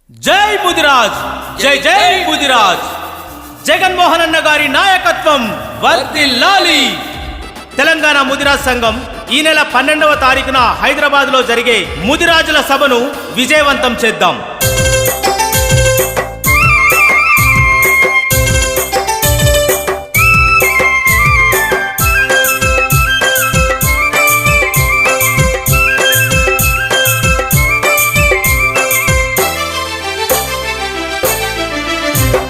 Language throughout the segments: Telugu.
జై ముదిరాజ్, జై జై ముదిరాజ్. జగన్మోహన్ అన్న గారి నాయకత్వం వర్ధిల్లాలి. తెలంగాణ ముదిరాజ్ సంఘం ఈ నెల 12వ తారీఖున హైదరాబాద్ లో జరిగే ముదిరాజుల సభను విజయవంతం చేద్దాం.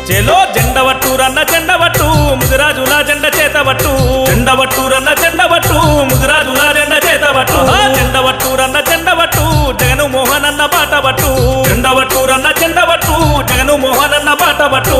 చెలో జెండవట్టూరన్న జెండవట్టు ముదిరాజుల జెండ చేతవట్టు. జెండవట్టూరన్న జెండవట్టు ముదిరాజుల జెండ చేతవట్టు. జెండవట్టూరన్న జెండవట్టు జగను మోహన్ అన్న బాటవట్టు. జెండవట్టూరన్న జెండవట్టు జగను మోహన్ అన్న బాటవట్టు.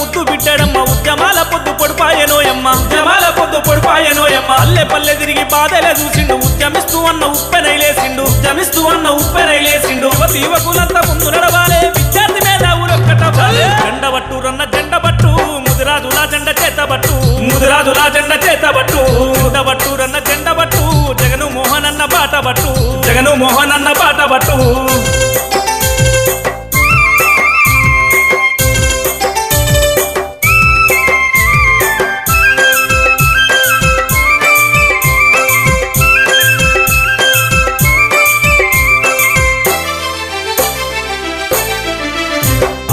ముద్దు బిడ్డడమ్మ ఉద్యమాల పొద్దు పొడిపాయనోయమ్మ. ఉద్యమాల పొద్దు పొడిపాయనోయమ్మ. పల్లె పల్లె తిరిగి బాధలే చూసిండు. ఉద్యమిస్తూ అన్న ఉప్పెనైలేసిండు. ఉద్యమిస్తూ అన్న ఉప్పెనైలేసిండు. యువతి యువకులంతా ముందు నడవాలే. విద్యార్థి మీద ఊరొక్కటవ్వాలి. జెండవట్టూరన్న జెండబట్టు ముదిరాజుల జెండ చేతబట్టు. ముదిరాజుల జెండ చేతబట్టు. జెండవట్టూరన్న జెండబట్టు జగను మోహన్ అన్న బాటబట్టు. జగను మోహన్ అన్న బాటబట్టు.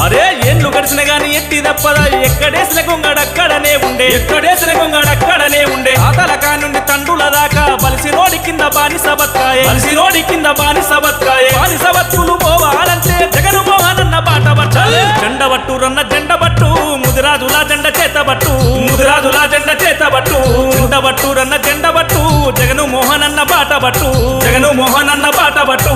అరే ఏళ్ళు గడిచిన గాని ఎట్టి తప్పదా. ఎక్కడేసిన గొంగడక్కడనే ఉండే. ఎక్కడేసిన గొంగడక్కడనే ఉండే. ఆతలకా నుండి తండ్రుల దాకా బలిసి రోడి కింద బానిస బత్కాయే. బలిసి రోడి కింద బానిస బత్కాయే. బానిస బతుకులు పోవాలంటే జగను మోహన్ అన్న బాట పట్టాలి. జెండవట్టూరన్న జెండబట్టు ముదిరాజుల జెండ చేతబట్టు. ముదిరాజుల జెండ చేతబట్టు. జెండవట్టూరన్న జెండబట్టు జగను మోహన్ అన్న బాట పట్టు. జగను మోహన్ అన్న బాట పట్టు.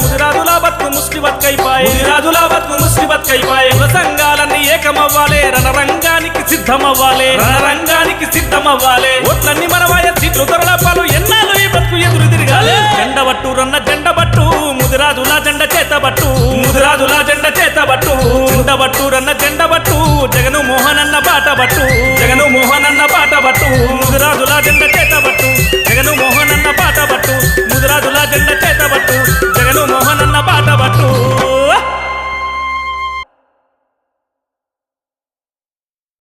ముదిరాజుల బతుకు ముస్లి బతుకైపాయే. ముదిరాజుల బతుకు ముస్లి బతుకైపాయే. సంఘాలన్నీ ఏకమవ్వాలి. రణరంగానికి సిద్ధమవ్వాలి. రణరంగానికి సిద్ధమవ్వాలి. ఓట్లన్నీ మనవాయ సీట్లు తొరలపాలు. ఎన్నాళ్ళు ఈ బతుకు ఎదురు తిరగాలి. జెండవట్టూరన్న జెండబట్టు ముదిరాజుల జెండ చేతబట్టు. ముదిరాజుల జెండ చేతబట్టు. జెండవట్టూరన్న జెండబట్టు జగను మోహన్ అన్న బాటబట్టు. జగను మోహన్ అన్న బాటబట్టు. ముదిరాజుల జెండ చేతబట్టు.